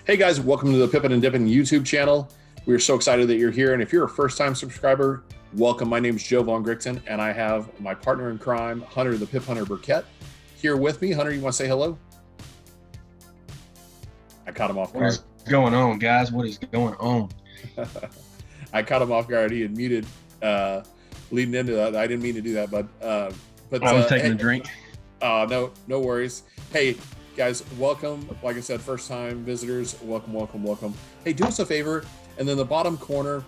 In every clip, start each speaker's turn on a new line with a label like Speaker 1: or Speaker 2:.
Speaker 1: Hey guys, welcome to the Pippin and Dippin YouTube channel. We are so excited that you're here. And if you're a first-time subscriber, welcome. My name is Joe Von Grichten, and I have my partner in crime, Hunter the Pip Hunter Burkett, here with me. Hunter, you want to say hello? I caught him off guard.
Speaker 2: What is going on, guys? What is going on?
Speaker 1: I caught him off guard. He had muted leading into that. I didn't mean to do that, but
Speaker 2: I was taking
Speaker 1: hey,
Speaker 2: a drink.
Speaker 1: no worries. Hey guys, welcome. Like I said, first time visitors, welcome. Hey, do us a favor, and then the bottom corner,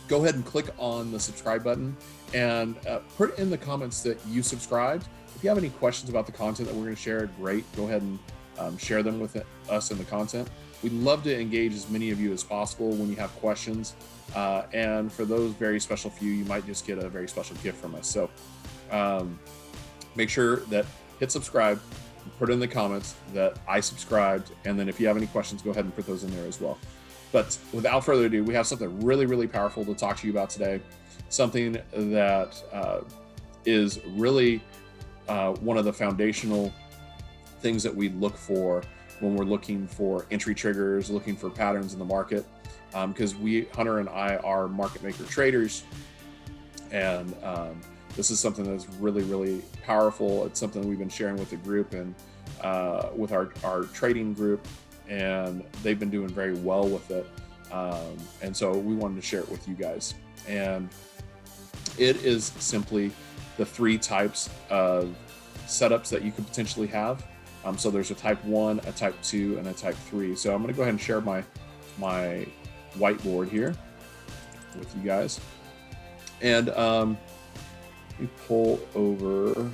Speaker 1: go ahead and click on the subscribe button and put in the comments that you subscribed. If you have any questions about the content that we're going to share, great. Go ahead and share them with us in the content. We'd love to engage as many of you as possible when you have questions. And for those very special few, you might just get a very special gift from us. So make sure that hit subscribe, put in the comments that I subscribed. And then if you have any questions, go ahead and put those in there as well. But without further ado, we have something really powerful to talk to you about today. Something that is really one of the foundational things that we look for when we're looking for entry triggers, looking for patterns in the market. Because Hunter and I are market maker traders, and this is something that's really powerful. It's something we've been sharing with the group and with our trading group, and they've been doing very well with it. And so we wanted to share it with you guys. And it is simply the three types of setups that you could potentially have. So there's a type 1, a type 2, and a type 3. So I'm going to go ahead and share my whiteboard here with you guys. And let me pull over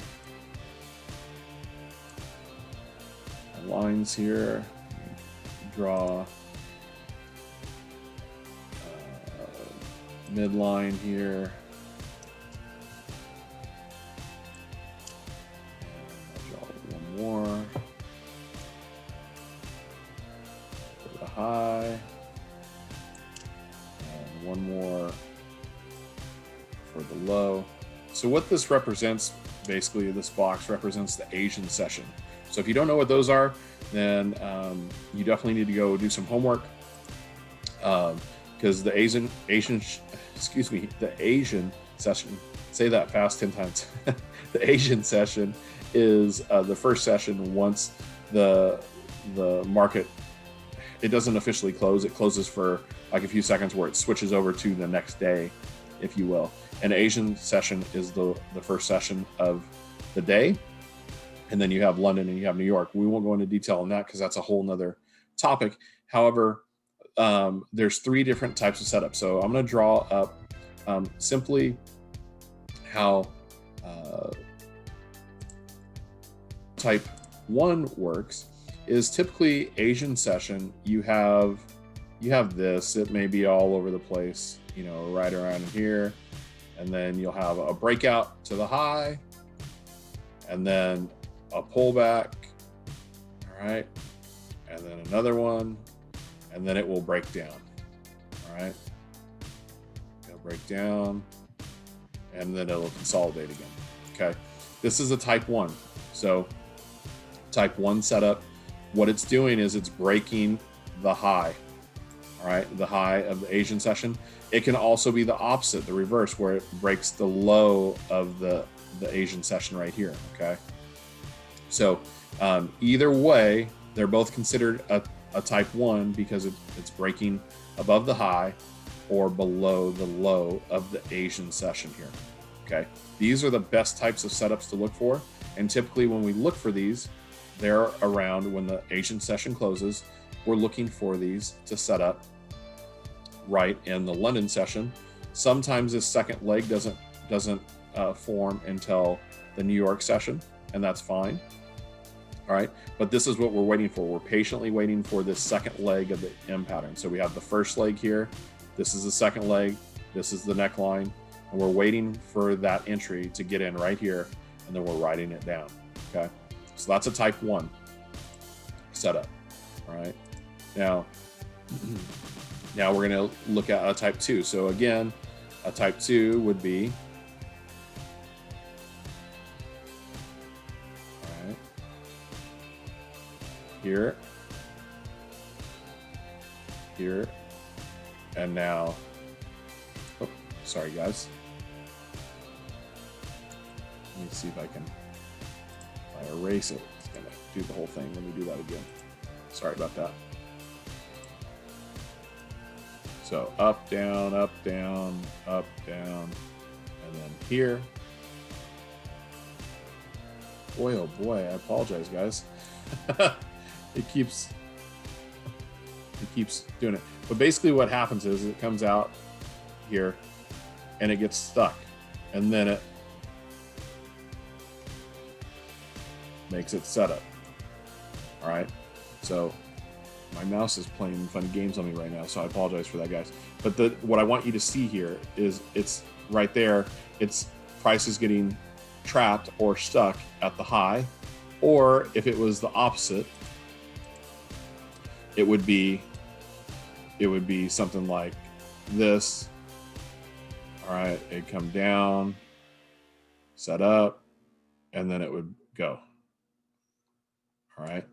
Speaker 1: my lines here, draw midline here. More for the high, and one more for the low. So what this represents, basically this box represents the Asian session. So if you don't know what those are, then you definitely need to go do some homework, because the Asian session, say that fast 10 times. The Asian session is the first session once the market, it doesn't officially close. It closes for like a few seconds where it switches over to the next day, if you will. An Asian session is the first session of the day. And then you have London and you have New York. We won't go into detail on that because that's a whole nother topic. However, there's three different types of setups. So I'm going to draw up simply how type 1 works. Is typically Asian session. You have this. It may be all over the place, right around here, and then you'll have a breakout to the high, and then a pullback. All right, and then another one, and then it will break down. All right, it'll break down, and then it'll consolidate again. Okay, this is a type 1. So type 1 setup, what it's doing is it's breaking the high. All right, the high of the Asian session. It can also be the opposite, the reverse, where it breaks the low of the Asian session right here. Okay, so either way, they're both considered a type 1 because it's breaking above the high or below the low of the Asian session here. Okay, these are the best types of setups to look for, and typically when we look for these, they're around when the Asian session closes. We're looking for these to set up right in the London session. Sometimes this second leg doesn't form until the New York session, and that's fine. All right, but this is what we're waiting for. We're patiently waiting for this second leg of the M pattern. So we have the first leg here. This is the second leg. This is the neckline, and we're waiting for that entry to get in right here, and then we're writing it down. Okay. So that's a type 1 setup. All right. Now we're going to look at a type 2. So again, a type 2 would be, all right, here, here, and now, oh, sorry guys. Let me see if I can, if I erase it, it's gonna do the whole thing. Let me do that again. Sorry about that. So up, down, up, down, up, down, and then here. Boy, oh boy, I apologize, guys. It keeps doing it. But basically what happens is it comes out here and it gets stuck. And then it makes it setup. All right. So my mouse is playing fun games on me right now, so I apologize for that, guys. But what I want you to see here is it's right there. It's price is getting trapped or stuck at the high, or if it was the opposite, it would be something like this. All right, it'd come down, set up, and then it would go. All right,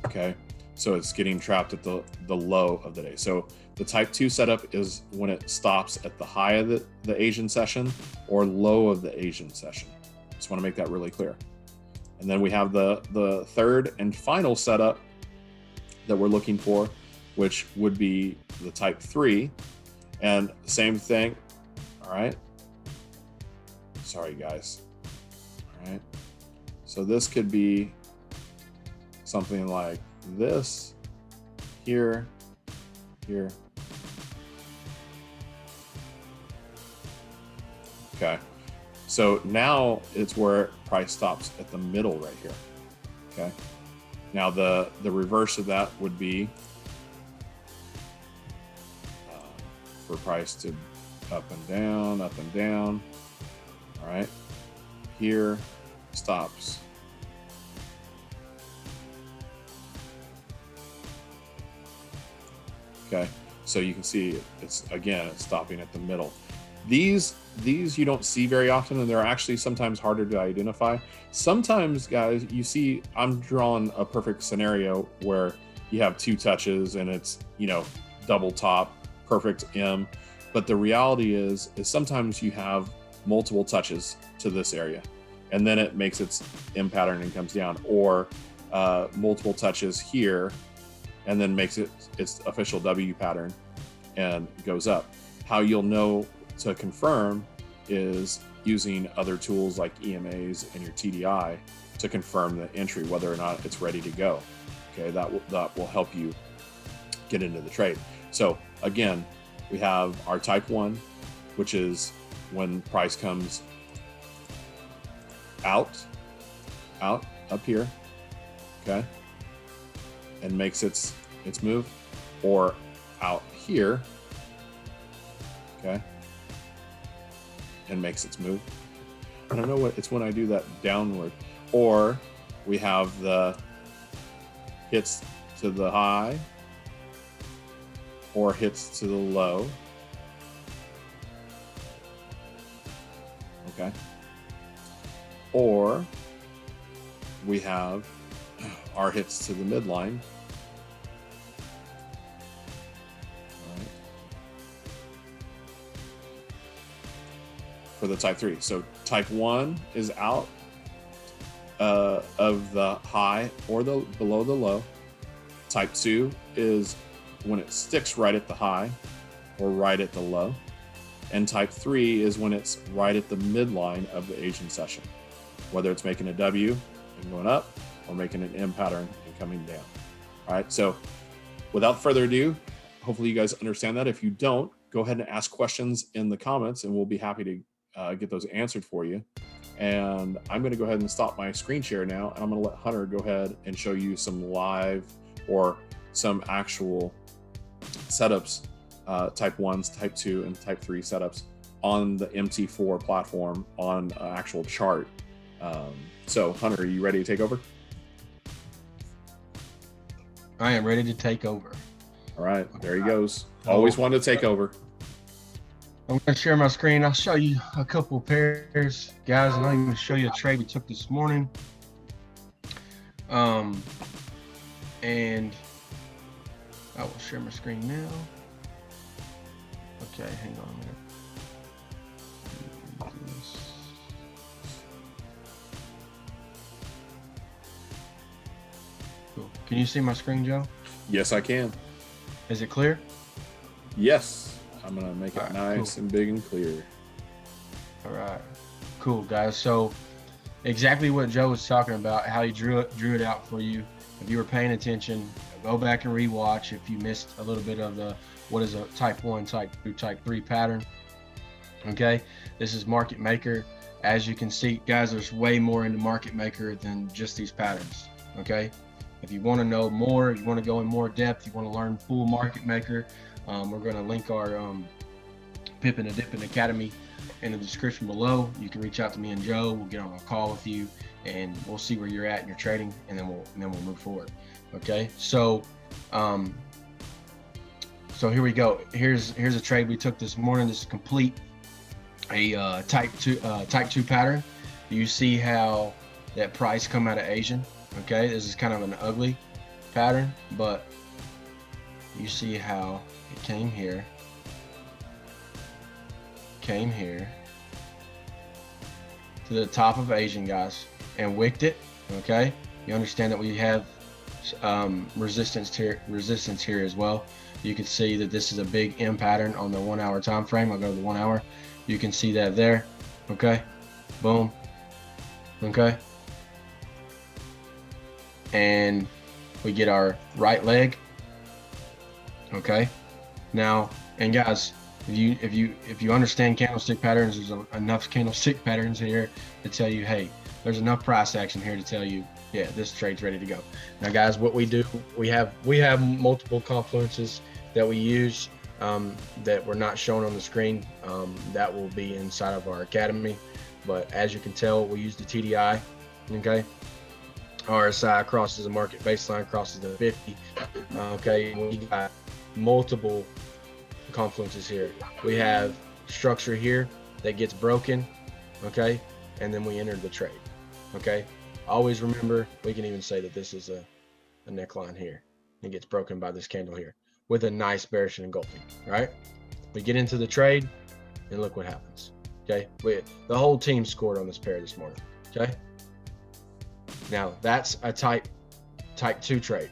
Speaker 1: okay. So it's getting trapped at the low of the day. So the type 2 setup is when it stops at the high of the Asian session or low of the Asian session. Just want to make that really clear. And then we have the third and final setup that we're looking for, which would be the type 3. And same thing. All right. Sorry, guys. All right. So this could be something like this, here, here. Okay, so now it's where price stops at the middle right here. Okay, now the reverse of that would be for price to up and down, up and down. All right, here stops. Okay, so you can see it's stopping at the middle. These you don't see very often, and they're actually sometimes harder to identify. Sometimes, guys, you see I'm drawing a perfect scenario where you have 2 touches and it's, you know, double top, perfect M. But the reality is sometimes you have multiple touches to this area, and then it makes its M pattern and comes down, or multiple touches here and then makes it its official W pattern and goes up. How you'll know to confirm is using other tools like EMAs and your TDI to confirm the entry, whether or not it's ready to go. Okay, that will help you get into the trade. So again, we have our type 1, which is when price comes out up here, okay, and makes its move, or out here, okay, and makes its move. I don't know what it's when I do that downward, or we have the hits to the high or hits to the low. Okay. Or we have our hits to the midline. All right. For the type 3. So type 1 is out of the high or the below the low. Type 2 is when it sticks right at the high or right at the low. And type 3 is when it's right at the midline of the Asian session, whether it's making a W and going up or making an M pattern and coming down. All right, so without further ado, hopefully you guys understand that. If you don't, go ahead and ask questions in the comments and we'll be happy to get those answered for you. And I'm going to go ahead and stop my screen share now, and I'm going to let Hunter go ahead and show you some live or some actual setups, type 1s, type 2, and type 3 setups on the MT4 platform on an actual chart. So Hunter, are you ready to take over?
Speaker 2: I am ready to take over.
Speaker 1: All right, there he goes. Always wanted to take over.
Speaker 2: I'm going to share my screen. I'll show you a couple of pairs, guys, and I'll even show you a trade we took this morning. I will share my screen now. Okay, hang on a minute. Cool. Can you see my screen, Joe?
Speaker 1: Yes, I can.
Speaker 2: Is it clear?
Speaker 1: Yes. I'm going to make it
Speaker 2: All right,
Speaker 1: nice
Speaker 2: cool.
Speaker 1: and big and clear.
Speaker 2: All right. Cool, guys. So exactly what Joe was talking about, how he drew it out for you. If you were paying attention, go back and rewatch if you missed a little bit of the what is a type 1, type 2, type 3 pattern. Okay, this is Market Maker. As you can see, guys, there's way more into Market Maker than just these patterns. Okay, if you want to know more, you want to go in more depth, you want to learn full Market Maker, we're going to link our Pippin and Dippin Academy in the description below. You can reach out to me and Joe. We'll get on a call with you, and we'll see where you're at in your trading, and then we'll move forward. Okay, so so here we go. Here's a trade we took this morning. This is complete a type 2 pattern. You see how that price come out of Asian. Okay, this is kind of an ugly pattern, but you see how it came here to the top of Asian, guys, and wicked it. Okay, you understand that we have resistance here as well. You can see that this is a big M pattern on the 1 hour time frame. I'll go to the 1 hour. You can see that there. Okay, boom. Okay, and we get our right leg. Okay, now, and guys, if you understand candlestick patterns, there's enough candlestick patterns here to tell you, hey, there's enough price action here to tell you, yeah, this trade's ready to go. Now, guys, what we do, we have multiple confluences that we use that we're not showing on the screen. That will be inside of our academy. But as you can tell, we use the TDI. Okay, RSI crosses the market baseline, crosses the 50. Okay, we got multiple confluences here. We have structure here that gets broken. Okay, and then we enter the trade. Okay, always remember, we can even say that this is a neckline here. It gets broken by this candle here with a nice bearish and engulfing. Right, we get into the trade, and look what happens. Okay, the whole team scored on this pair this morning. Okay, now that's a type 2 trade.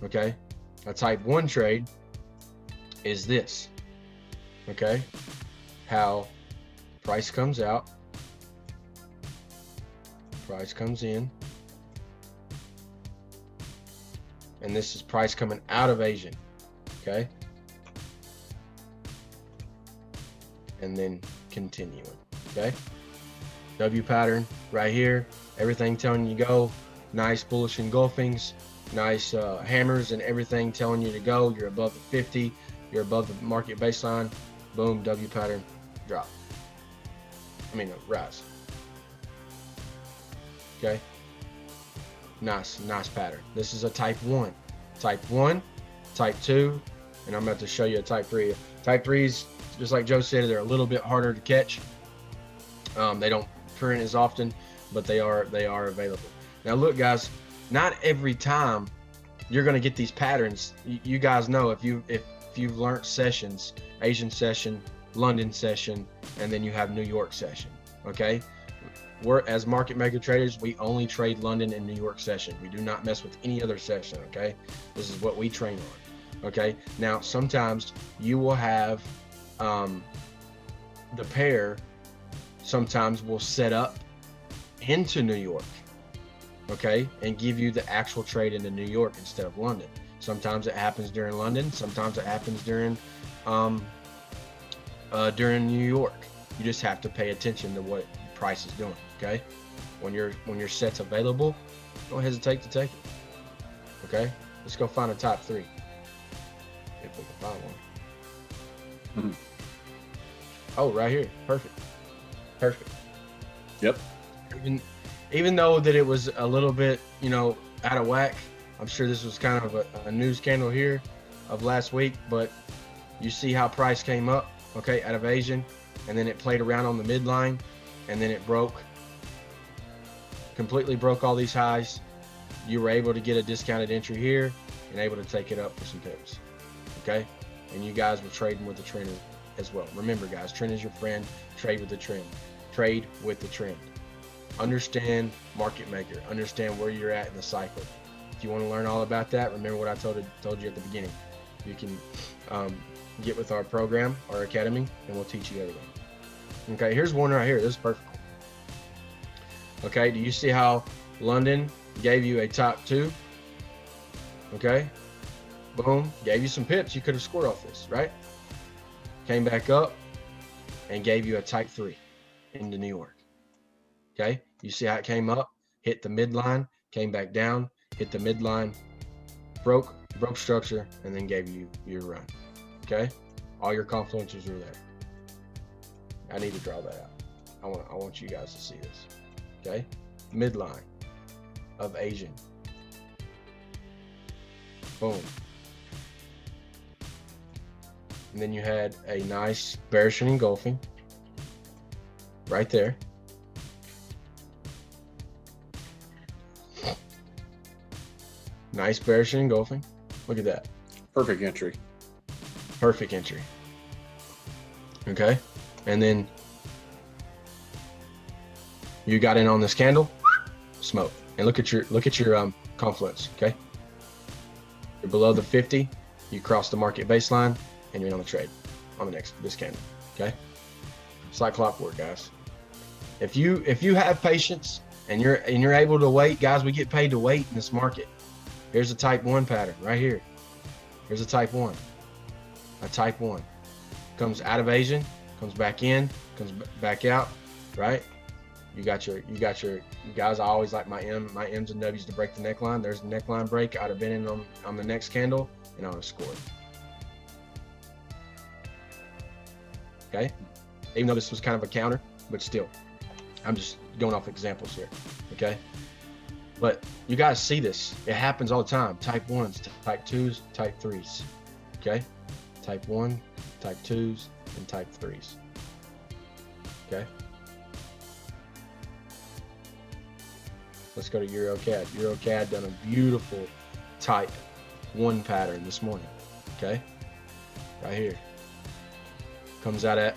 Speaker 2: Okay, a type 1 trade is this. Okay, how price comes out, price comes in, and this is price coming out of Asian. Okay, and then continuing. Okay, W pattern right here, everything telling you to go, nice bullish engulfings, nice hammers and everything telling you to go. You're above the 50, you're above the market baseline, boom, W pattern, drop. Rise. Okay, nice pattern. This is a type 1, type 2, and I'm about to show you a type 3. Type 3s, just like Joe said, they're a little bit harder to catch. They don't print as often, but they are available. Now look, guys, not every time you're going to get these patterns. You guys know, if you've learned sessions, Asian session, London session, and then you have New York session. Okay, we're, as market maker traders, we only trade London and New York session. We do not mess with any other session. Okay, this is what we train on. Okay, now sometimes you will have the pair sometimes will set up into New York, okay, and give you the actual trade into New York instead of London. Sometimes it happens during London, sometimes it happens during New York. You just have to pay attention to what price is doing. Okay, when your set's available, don't hesitate to take it. Okay, let's go find a type 3 if we can find one. Oh, right here. Perfect.
Speaker 1: Yep.
Speaker 2: Even though that it was a little bit, out of whack, I'm sure this was kind of a news candle here of last week, but you see how price came up, okay, out of Asian, and then it played around on the midline, and then it completely broke all these highs. You were able to get a discounted entry here and able to take it up for some pips. okay? And you guys were trading with the trend as well. Remember, guys, trend is your friend. Trade with the trend. Trade with the trend. Understand market maker. Understand where you're at in the cycle. If you want to learn all about that, remember what I told you at the beginning. You can get with our program, our academy, and we'll teach you everything. Okay, here's one right here. This is perfect. Okay, do you see how London gave you a top 2? Okay, boom, gave you some pips. You could have scored off this, right? Came back up and gave you a type 3 into New York. Okay, you see how it came up, hit the midline, came back down, hit the midline, broke structure, and then gave you your run. Okay, all your confluences are there. I need to draw that out. I want you guys to see this. Okay, midline of Asian. Boom. And then you had a nice bearish and engulfing right there. Nice bearish and engulfing. Look at that.
Speaker 1: Perfect entry.
Speaker 2: Perfect entry. Okay. And then you got in on this candle, smoke. And look at your confluence. Okay. You're below the 50. You cross the market baseline, and you're in on the trade on this candle. Okay. It's like clockwork, guys. If you have patience and you're able to wait, guys, we get paid to wait in this market. Here's a type 1 pattern right here. Here's a type 1. A type 1 comes out of Asian, comes back in, comes back out, right? You got your guys. I always like my M's and W's to break the neckline. There's the neckline break. I'd have been in on the next candle, and I would have scored. Okay, even though this was kind of a counter, but still, I'm just going off examples here. Okay, but you guys see this. It happens all the time. Type 1s, type 2s, type 3s. Okay, type 1, type 2s, and type 3s. Okay. Let's go to EuroCAD. EuroCAD done a beautiful type 1 pattern this morning. Okay, right here. Comes out at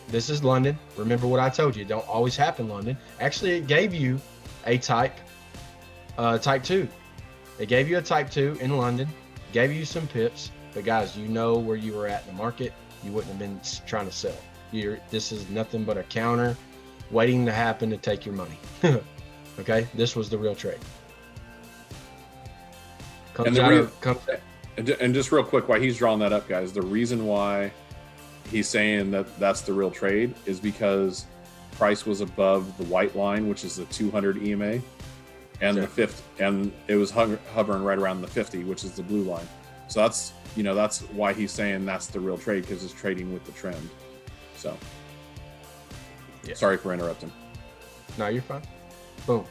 Speaker 2: this is London. Remember what I told you, don't always happen London. Actually, it gave you a type 2. It gave you a type 2 in London, gave you some pips, but guys, you know where you were at in the market. You wouldn't have been trying to sell. This is nothing but a counter waiting to happen to take your money. Okay, this was the real trade.
Speaker 1: And just real quick, why he's drawing that up, guys, the reason why he's saying that that's the real trade is because price was above the white line, which is the 200 EMA, and the 50, and it was hovering right around the 50, which is the blue line. So that's why he's saying that's the real trade, because it's trading with the trend. So yeah. Sorry for interrupting.
Speaker 2: No, you're fine. Boom.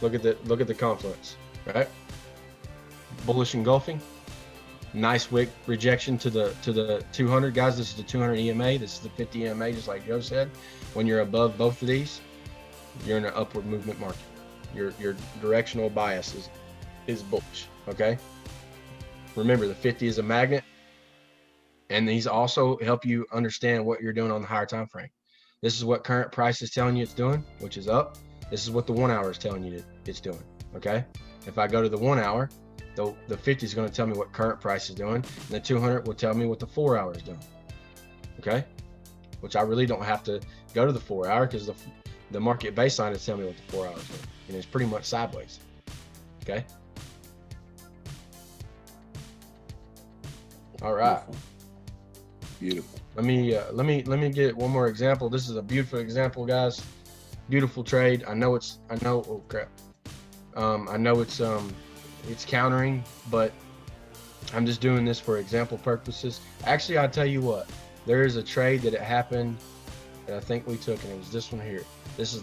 Speaker 2: Look at the confluence, right? Bullish engulfing. Nice wick rejection to the 200, guys. This is the 200 EMA. This is the 50 EMA, just like Joe said. When you're above both of these, you're in an upward movement market. Your directional bias is bullish. Okay. Remember, the 50 is a magnet, and these also help you understand what you're doing on the higher time frame. This is what current price is telling you it's doing, which is up. This is what the 1 hour is telling you it's doing. Okay. If I go to the 1 hour, the 50 is going to tell me what current price is doing, and the 200 will tell me what the 4 hour is doing. Okay, which I really don't have to go to the 4 hour, because the market baseline is telling me what the 4 hour is doing, and it's pretty much sideways. Okay. All right.
Speaker 1: Beautiful.
Speaker 2: Let me get one more example. This is a beautiful example, guys. Beautiful trade. I know. Oh crap. I know it's countering, but I'm just doing this for example purposes. Actually, I'll tell you what, there is a trade that it happened that I think we took, and it was this one here. This is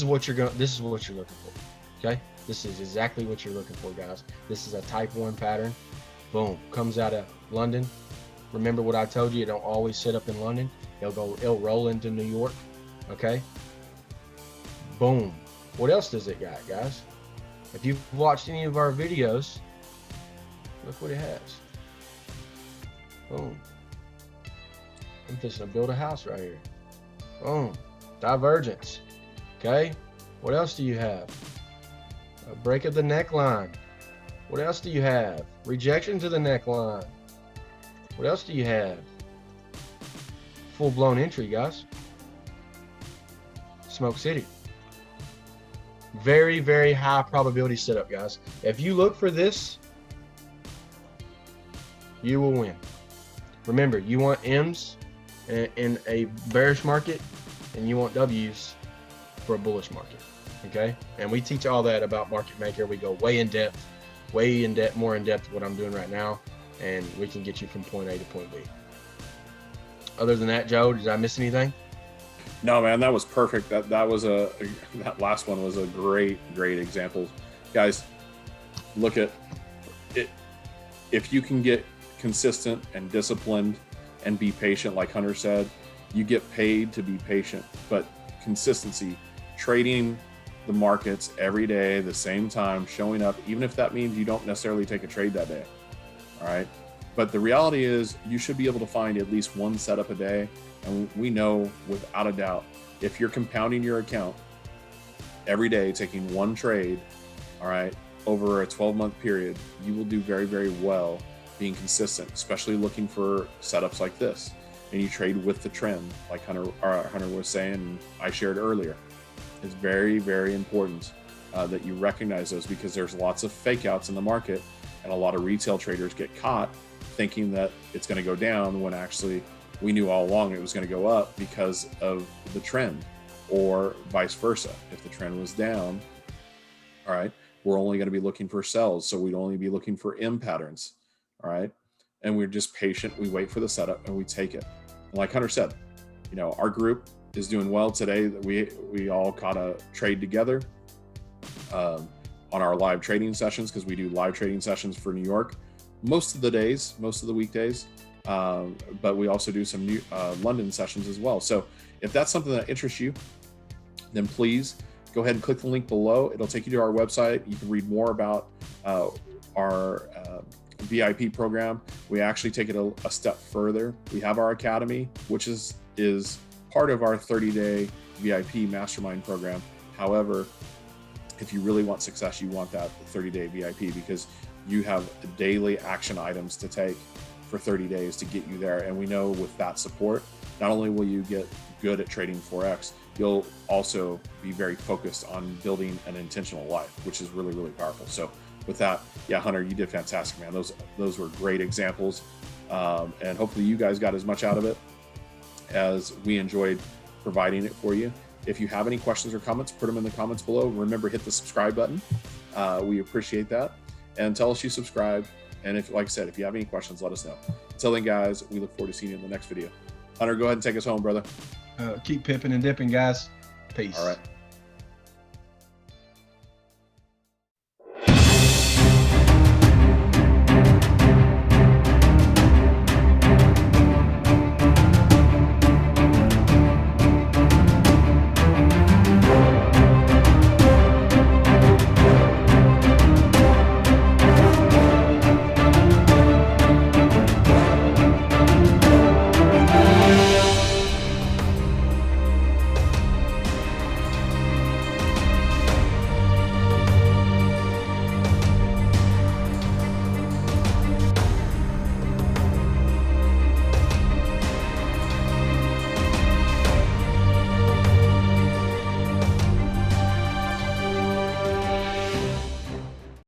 Speaker 2: what you're looking for. Okay, this is exactly what you're looking for, guys. This is a type 1 pattern. Boom, comes out of London. Remember what I told you, it don't always sit up in London. It'll roll into New York. Okay, boom. What else does it got, guys? If you've watched any of our videos, look what it has. Boom. I'm fixing to build a house right here. Boom. Divergence. Okay. What else do you have? A break of the neckline. What else do you have? Rejection to the neckline. What else do you have? Full-blown entry, guys. Smoke City. Very, very high probability setup, guys. If you look for this, you will win. Remember, you want M's in a bearish market, and you want W's for a bullish market. Okay? And we teach all that about Market Maker. We go way in depth, more in depth what I'm doing right now, and we can get you from point A to point B. Other than that, Joe, did I miss anything?
Speaker 1: No, man, that was perfect. That last one was a great example. Guys, look at it. If you can get consistent and disciplined and be patient, like Hunter said, you get paid to be patient. But consistency, trading the markets every day, the same time, showing up, even if that means you don't necessarily take a trade that day. All right. But the reality is you should be able to find at least one setup a day. And we know without a doubt, if you're compounding your account every day, taking one trade, all right, over a 12-month period, you will do very, very well being consistent, especially looking for setups like this. And you trade with the trend, like Hunter was saying, and I shared earlier. It's very, very important that you recognize those, because there's lots of fake outs in the market, and a lot of retail traders get caught thinking that it's going to go down when actually we knew all along it was going to go up because of the trend, or vice versa. If the trend was down, all right, we're only going to be looking for sells. So we'd only be looking for M patterns. All right. And we're just patient. We wait for the setup and we take it. And like Hunter said, you know, our group is doing well today. That we all caught a trade together on our live trading sessions, because we do live trading sessions for New York most of the weekdays. But we also do some new London sessions as well. So if that's something that interests you, then please go ahead and click the link below. It'll take you to our website. You can read more about our VIP program. We actually take it a step further. We have our academy, which is part of our 30-day VIP mastermind program. However, if you really want success, you want that 30-day VIP, because you have daily action items to take for 30 days to get you there. And we know with that support, not only will you get good at trading Forex, you'll also be very focused on building an intentional life, which is really, really powerful. So with that, yeah, Hunter, you did fantastic, man. Those were great examples. And hopefully you guys got as much out of it as we enjoyed providing it for you. If you have any questions or comments, put them in the comments below. Remember, hit the subscribe button. We appreciate that. And tell us you subscribe. And if, like I said, if you have any questions, let us know. Until then, guys, we look forward to seeing you in the next video. Hunter, go ahead and take us home, brother.
Speaker 2: Keep pipping and dipping, guys. Peace.
Speaker 1: All right.